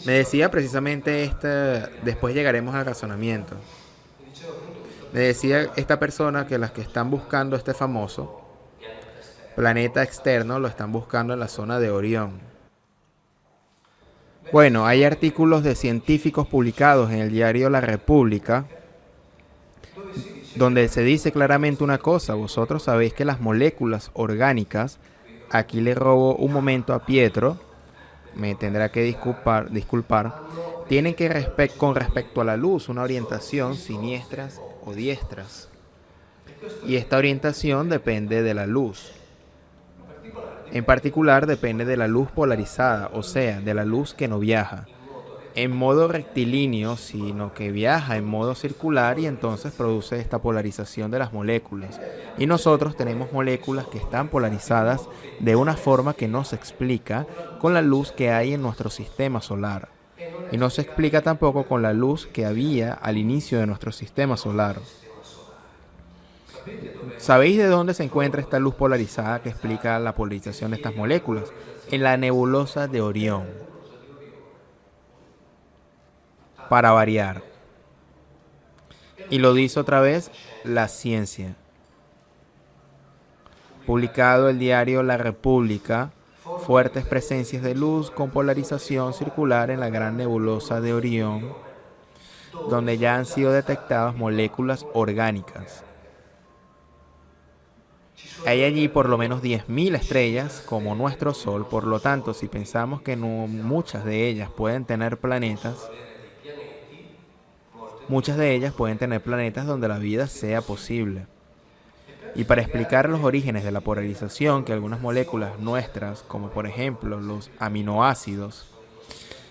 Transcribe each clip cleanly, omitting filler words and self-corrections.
Me decía precisamente después llegaremos al razonamiento. Me decía esta persona que las que están buscando este famoso planeta externo lo están buscando en la zona de Orión. Bueno, hay artículos de científicos publicados en el diario La República donde se dice claramente una cosa: vosotros sabéis que las moléculas orgánicas, aquí le robo un momento a Pietro, me tendrá que disculpar, tienen que con respecto a la luz una orientación siniestras o diestras. Y esta orientación depende de la luz. En particular depende de la luz polarizada, o sea, de la luz que no viaja en modo rectilíneo, sino que viaja en modo circular y entonces produce esta polarización de las moléculas. Y nosotros tenemos moléculas que están polarizadas de una forma que no se explica con la luz que hay en nuestro sistema solar. Y no se explica tampoco con la luz que había al inicio de nuestro sistema solar. ¿Sabéis de dónde se encuentra esta luz polarizada que explica la polarización de estas moléculas? En la nebulosa de Orión, para variar. Y lo dice otra vez la ciencia. Publicado el diario La República, fuertes presencias de luz con polarización circular en la gran nebulosa de Orión, donde ya han sido detectadas moléculas orgánicas. Hay allí por lo menos 10.000 estrellas como nuestro Sol, por lo tanto, si pensamos que no, muchas de ellas pueden tener planetas, donde la vida sea posible. Y para explicar los orígenes de la polarización que algunas moléculas nuestras, como por ejemplo los aminoácidos,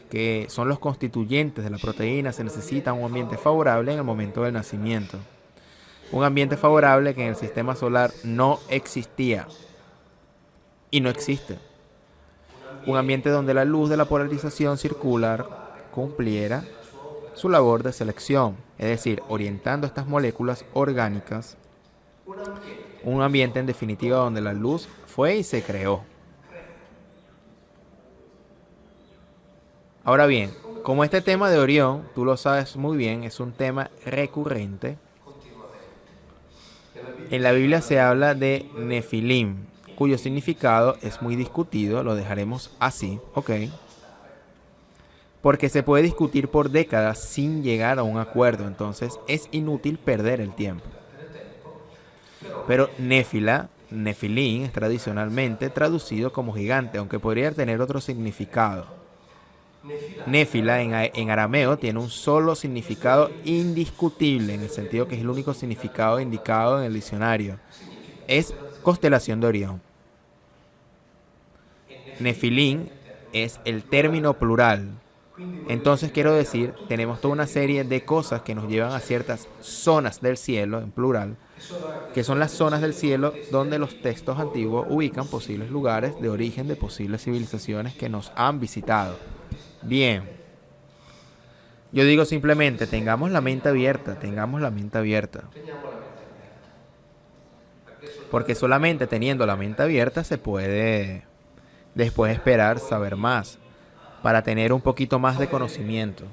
que son los constituyentes de la proteína, se necesita un ambiente favorable en el momento del nacimiento. Un ambiente favorable que en el sistema solar no existía y no existe. Un ambiente donde la luz de la polarización circular cumpliera su labor de selección, es decir, orientando estas moléculas orgánicas. Un ambiente en definitiva donde la luz fue y se creó. Ahora bien, como este tema de Orión, tú lo sabes muy bien, es un tema recurrente, en la Biblia se habla de Nefilim, cuyo significado es muy discutido, lo dejaremos así, ¿ok? Porque se puede discutir por décadas sin llegar a un acuerdo, entonces es inútil perder el tiempo. Pero Nefilim es tradicionalmente traducido como gigante, aunque podría tener otro significado. Néfila en arameo tiene un solo significado indiscutible, en el sentido que es el único significado indicado en el diccionario. Es constelación de Orión. Nefilim es el término plural. Entonces quiero decir, tenemos toda una serie de cosas que nos llevan a ciertas zonas del cielo, en plural, que son las zonas del cielo donde los textos antiguos ubican posibles lugares de origen de posibles civilizaciones que nos han visitado. Bien, yo digo simplemente, tengamos la mente abierta, porque solamente teniendo la mente abierta se puede después esperar saber más, para tener un poquito más de conocimiento.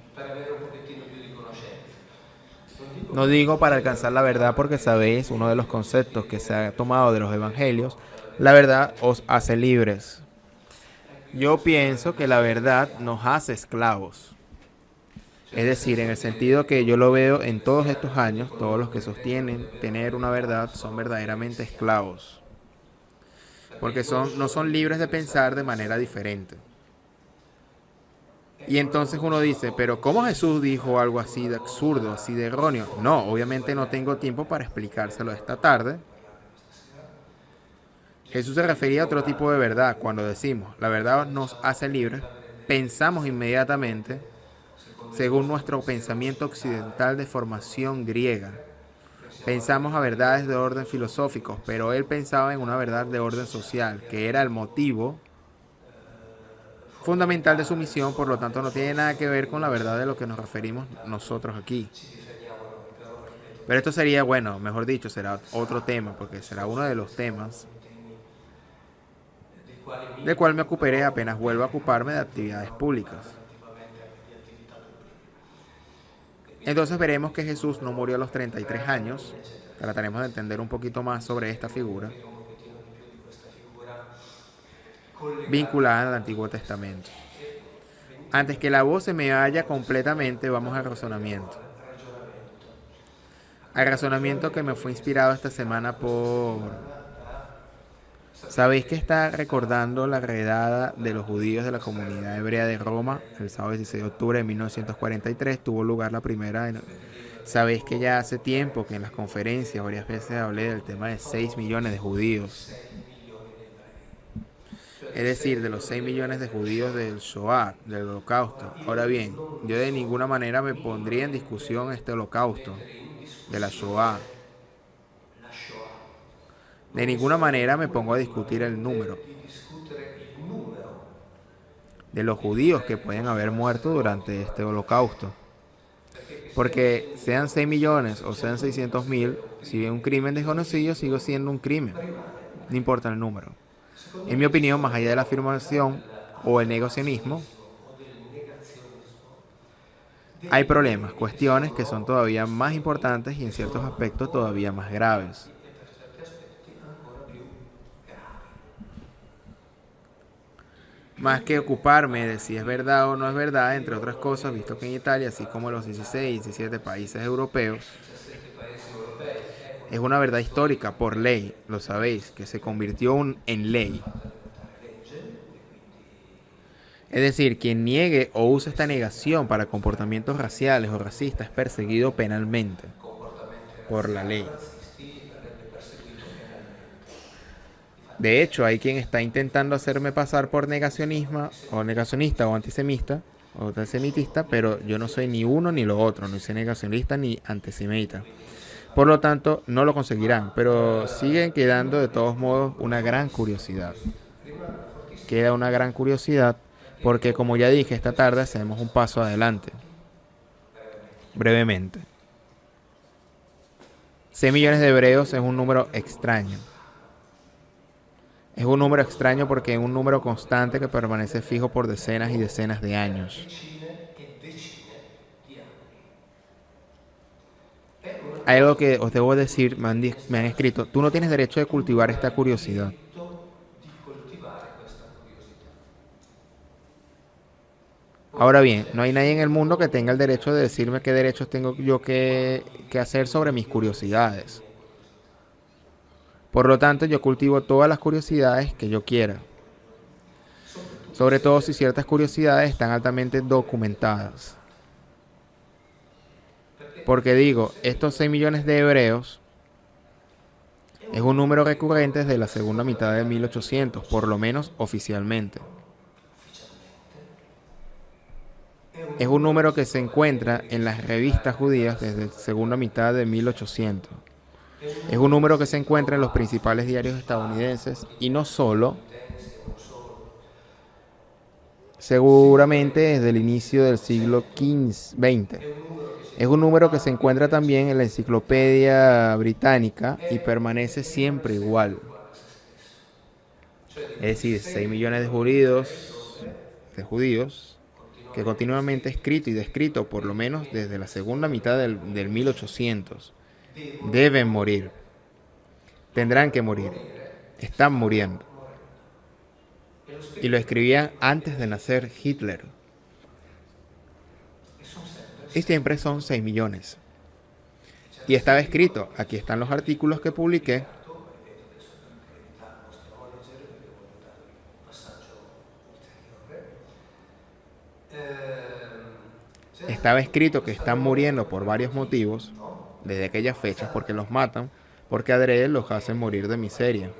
No digo para alcanzar la verdad, porque sabéis, uno de los conceptos que se ha tomado de los evangelios, la verdad os hace libres. Yo pienso que la verdad nos hace esclavos. Es decir, en el sentido que yo lo veo en todos estos años, todos los que sostienen tener una verdad son verdaderamente esclavos. Porque no son libres de pensar de manera diferente. Y entonces uno dice, pero ¿cómo Jesús dijo algo así de absurdo, así de erróneo? No, obviamente no tengo tiempo para explicárselo esta tarde. Jesús se refería a otro tipo de verdad. Cuando decimos, la verdad nos hace libres, pensamos inmediatamente según nuestro pensamiento occidental de formación griega. Pensamos a verdades de orden filosófico, pero él pensaba en una verdad de orden social, que era el motivo fundamental de su misión, por lo tanto no tiene nada que ver con la verdad de lo que nos referimos nosotros aquí. Pero esto sería, bueno, mejor dicho, será otro tema, porque será uno de los temas del cual me ocuparé apenas vuelva a ocuparme de actividades públicas. Entonces veremos que Jesús no murió a los 33 años. Trataremos de entender un poquito más sobre esta figura vinculada al Antiguo Testamento. Antes que la voz se me vaya completamente, vamos al razonamiento. Al razonamiento que me fue inspirado esta semana por... ¿Sabéis que está recordando la redada de los judíos de la comunidad hebrea de Roma el sábado 16 de octubre de 1943? Tuvo lugar la primera... Sabéis que ya hace tiempo que en las conferencias varias veces hablé del tema de 6 millones de judíos. Es decir, de los 6 millones de judíos del Shoah, del holocausto. Ahora bien, yo de ninguna manera me pondría en discusión este holocausto, de la Shoah. De ninguna manera me pongo a discutir el número de los judíos que pueden haber muerto durante este holocausto. Porque sean 6 millones o sean 600.000, si es un crimen de genocidio, sigue siendo un crimen. No importa el número. En mi opinión, más allá de la afirmación o el negacionismo, hay problemas, cuestiones que son todavía más importantes y en ciertos aspectos todavía más graves. Más que ocuparme de si es verdad o no es verdad, entre otras cosas, visto que en Italia, así como en los 16 y 17 países europeos, es una verdad histórica por ley, lo sabéis, que se convirtió en ley. Es decir, quien niegue o use esta negación para comportamientos raciales o racistas es perseguido penalmente por la ley. De hecho, hay quien está intentando hacerme pasar por negacionista o antisemitista, pero yo no soy ni uno ni lo otro, no soy negacionista ni antisemita. Por lo tanto, no lo conseguirán, pero siguen quedando de todos modos una gran curiosidad. Queda una gran curiosidad porque, como ya dije, esta tarde hacemos un paso adelante. Brevemente. 6 millones de hebreos es un número extraño. Es un número extraño porque es un número constante que permanece fijo por decenas y decenas de años. Hay algo que os debo decir, me han escrito, tú no tienes derecho de cultivar esta curiosidad. Ahora bien, no hay nadie en el mundo que tenga el derecho de decirme qué derechos tengo yo que hacer sobre mis curiosidades. Por lo tanto, yo cultivo todas las curiosidades que yo quiera. Sobre todo si ciertas curiosidades están altamente documentadas. Porque digo, estos 6 millones de hebreos es un número recurrente desde la segunda mitad de 1800, por lo menos oficialmente. Es un número que se encuentra en las revistas judías desde la segunda mitad de 1800. Es un número que se encuentra en los principales diarios estadounidenses y no solo, seguramente desde el inicio del siglo XX. Es un número que se encuentra también en la Enciclopedia Británica y permanece siempre igual. Es decir, 6 millones de judíos que continuamente escrito y descrito por lo menos desde la segunda mitad del 1800. Deben morir. Tendrán que morir. Están muriendo. Y lo escribían antes de nacer Hitler. Y siempre son 6 millones. Y estaba escrito, aquí están los artículos que publiqué. Estaba escrito que están muriendo por varios motivos, desde aquellas fechas, porque los matan, porque adrede los hacen morir de miseria.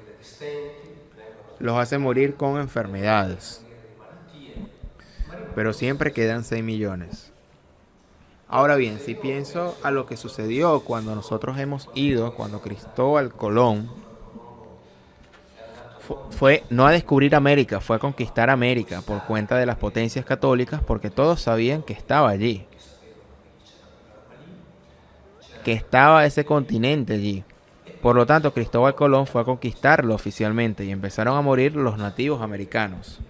Los hacen morir con enfermedades. Pero siempre quedan 6 millones. Ahora bien, si pienso a lo que sucedió cuando nosotros hemos ido, cuando Cristóbal Colón fue no a descubrir América, fue a conquistar América por cuenta de las potencias católicas, porque todos sabían que estaba allí, que estaba ese continente allí. Por lo tanto, Cristóbal Colón fue a conquistarlo oficialmente y empezaron a morir los nativos americanos.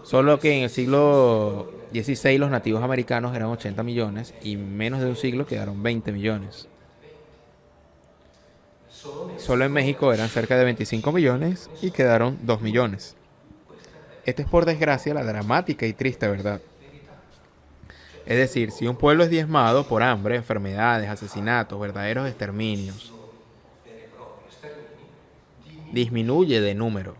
Solo que en el siglo XVI los nativos americanos eran 80 millones y en menos de un siglo quedaron 20 millones. Solo en México eran cerca de 25 millones y quedaron 2 millones. Esta es por desgracia la dramática y triste verdad. Es decir, si un pueblo es diezmado por hambre, enfermedades, asesinatos, verdaderos exterminios, disminuye de número.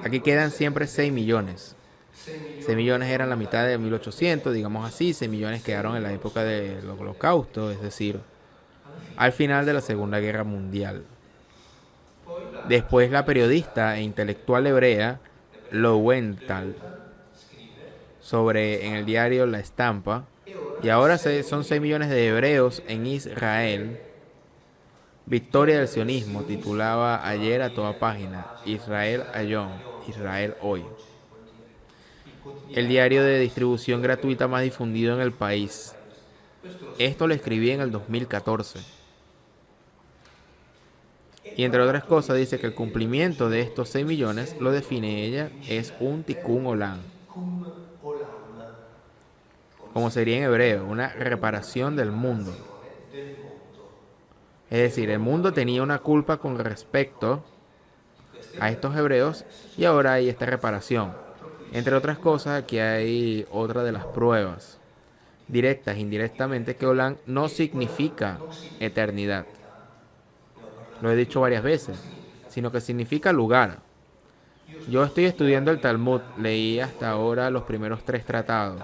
Aquí quedan siempre 6 millones. 6 millones eran la mitad de 1800, digamos así. 6 millones quedaron en la época del Holocausto, es decir, al final de la Segunda Guerra Mundial. Después la periodista e intelectual hebrea Lowenthal en el diario La Estampa, y ahora son 6 millones de hebreos en Israel. Victoria del sionismo titulaba ayer a toda página Israel Hayom, Israel hoy. El diario de distribución gratuita más difundido en el país. Esto lo escribí en el 2014. Y entre otras cosas dice que el cumplimiento de estos 6 millones, lo define ella, es un tikkun olam, como sería en hebreo, una reparación del mundo. Es decir, el mundo tenía una culpa con respecto a estos hebreos y ahora hay esta reparación. Entre otras cosas, aquí hay otra de las pruebas, directas e indirectamente, que olam no significa eternidad. Lo he dicho varias veces, sino que significa lugar. Yo estoy estudiando el Talmud, leí hasta ahora los primeros 3 tratados.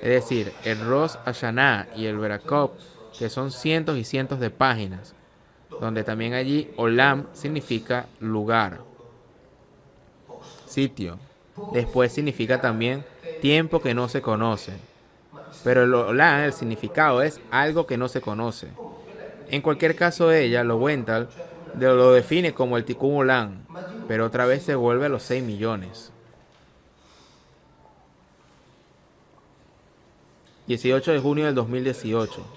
Es decir, el Rosh Hashanah y el Berakot, que son cientos y cientos de páginas, donde también allí olam significa lugar, sitio. Después significa también tiempo que no se conoce. Pero el olam, el significado es algo que no se conoce. En cualquier caso, ella, Lowenthal, lo define como el tikkun olam, pero otra vez se vuelve a los 6 millones. 18 de junio del 2018.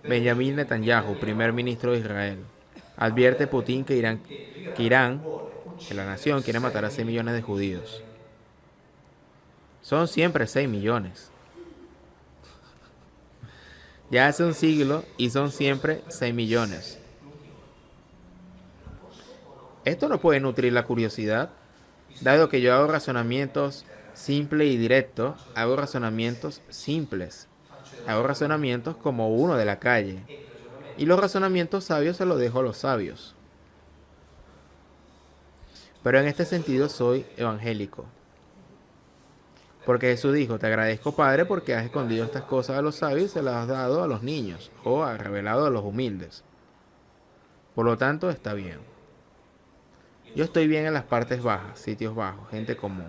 Benjamin Netanyahu, primer ministro de Israel, advierte a Putin que la nación quiere matar a 6 millones de judíos. Son siempre 6 millones. Ya hace un siglo y son siempre 6 millones. Esto no puede nutrir la curiosidad, dado que yo hago razonamientos simples y directos, hago razonamientos simples. Hago razonamientos como uno de la calle. Y los razonamientos sabios se los dejo a los sabios. Pero en este sentido soy evangélico. Porque Jesús dijo, te agradezco Padre porque has escondido estas cosas a los sabios y se las has dado a los niños, o has revelado a los humildes. Por lo tanto, está bien. Yo estoy bien en las partes bajas, sitios bajos, gente común.